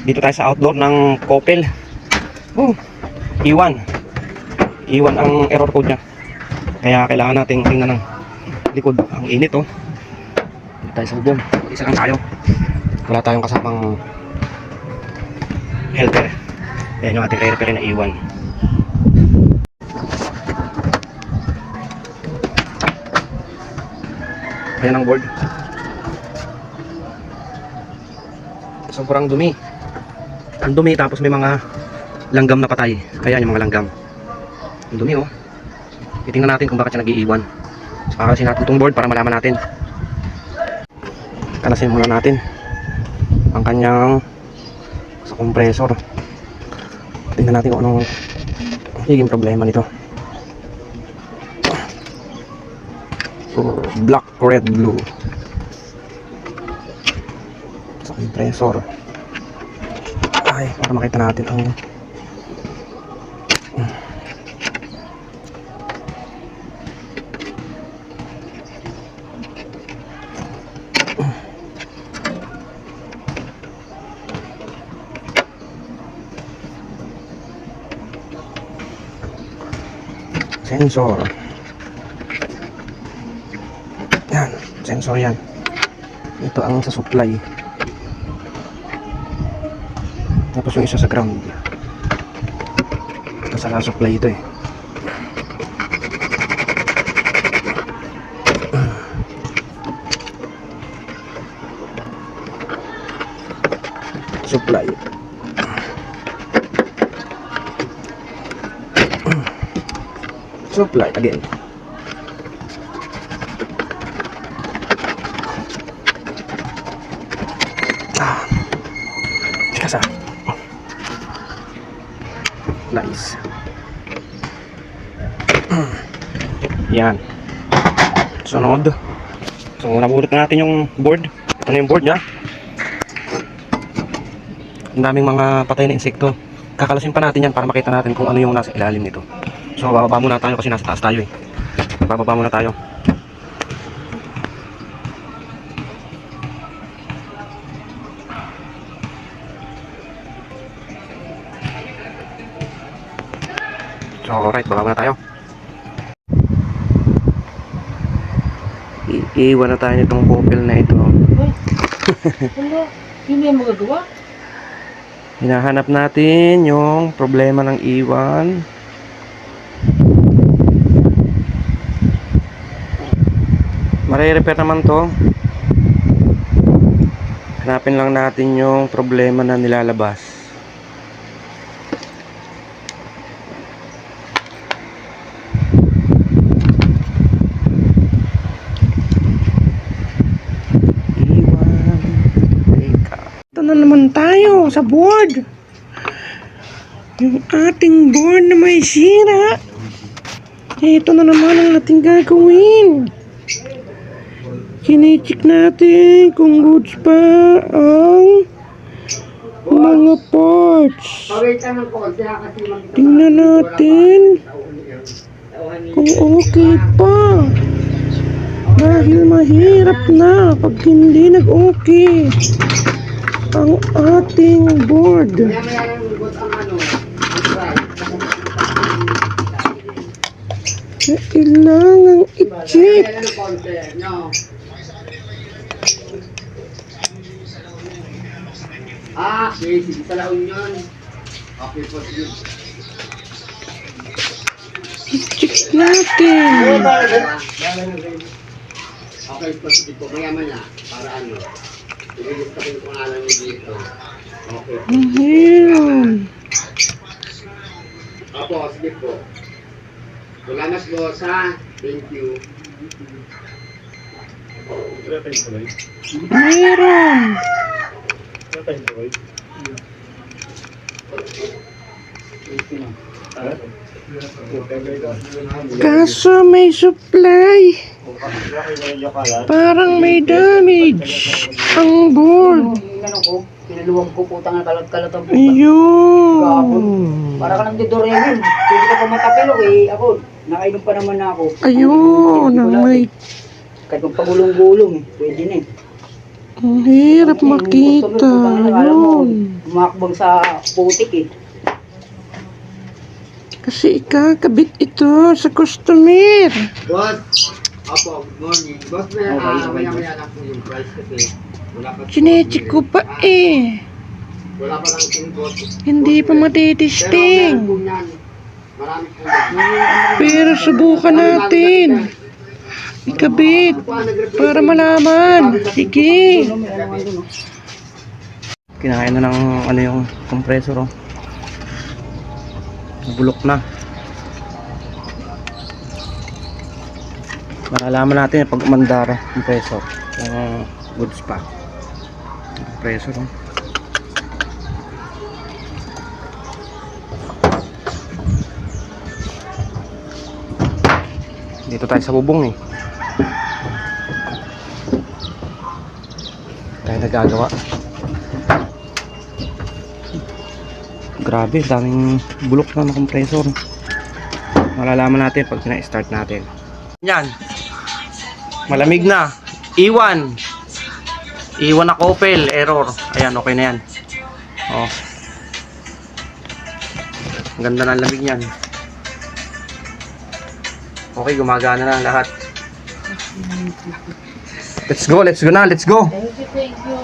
Dito tayo sa outdoor ng Coppel. Iwan ang error code niya. Kaya kailangan nating tingnan ng likod. Ang init oh. Dito tayo sa bubong. Isa lang tayo. Wala tayong kasamang helper. Ayan yung ating repair na iwan. Ayan ang board. Sobrang dumi. Ang dumi tapos may mga langgam na patay. Kaya yung mga langgam. Ang dumi oh. Titingnan natin kung bakit siya nag-iiwan. Kakalasin natin itong board para malaman natin. Kalasin muna natin ang kanyang sa compressor. Tingnan natin kung anong higing problema nito. Black, red, blue sa compressor. Ay, para makita natin ang sensor. Yan, sensor yan. Ito ang sa supply. Tapos yung isa sa ground. Ito sa supply ito eh. Supply. Supply again. Kasa. Nice. Yan. Sunod. So nabulot na natin yung board. Ito na yung board niya. Ang daming mga patay na insekto. Kakalasin pa natin yan para makita natin kung ano yung nasa ilalim nito. So bababa muna tayo kasi nasa taas tayo eh. Bababa muna tayo. So alright, bababa muna tayo. Iiwan na tayo nitong Coppel na ito. Wala, hindi mo magagawa. Hinahanap natin yung problema ng iwan. Mare-repair naman to. Hanapin lang natin yung problema na nilalabas. Iwan. Ito na naman tayo sa board. Yung ating board na may sira. Ito na naman ang ating gagawin. Kinicheck natin kung goods pa ang mga parts. Tingnan natin kung okay pa. Dahil mahirap na pag hindi nag-okay ang ating board. Kailangang i-check. Sige, sa laon yun. Okay po, sige. I-check natin. Okay po, sige po. Mayaman na. Para ano. Iligit ka yung pangalan mo dito. Okay po. Ayan. Opo, sige po. Salamat po sa thank you. Meron. Kaso may supply. Parang may damage ang board. Ano ko, pinaluwag ko putang na kalat-kalat ang puta. Ayun. Para ka nang didorehin. Pwede ka pa matapilok eh. Ako, nakainom pa naman ako. Ayun. Ang may... Kahit magpagulong-gulong eh. Pwede na eh. Ang hirap makita. Ayun. umakbang sa putik eh. Kasi ikakabit ito sa customer. Boss, opo, good morning. Boss, maya-maya lang po yung price kasi wala pa. Chinecheck ko pa eh. Wala pa lang yung boss. Hindi pa Pero meron matitesting. po yan. Marami po yan. Pero subukan natin. Ikabit. Para malaman. Sige. Ano, may ano nga dun, oh. Kinain na ng ano yung compressor, oh. Bulok na. Malalaman natin pag umandar compressor kung goods pa. Compressor, oh. Dito tayo sa bubong eh. Tayo nagagawa. Grabe, daming bulok na ng compressor. Malalaman natin pag pina-start natin. Yan. Malamig na. Iwan. Iwan na couple. Error. Ayan, okay na yan. Oh. Ang ganda ng lamig niyan. Okay, gumagana na lahat. Let's go na, let's go. Thank you, thank you.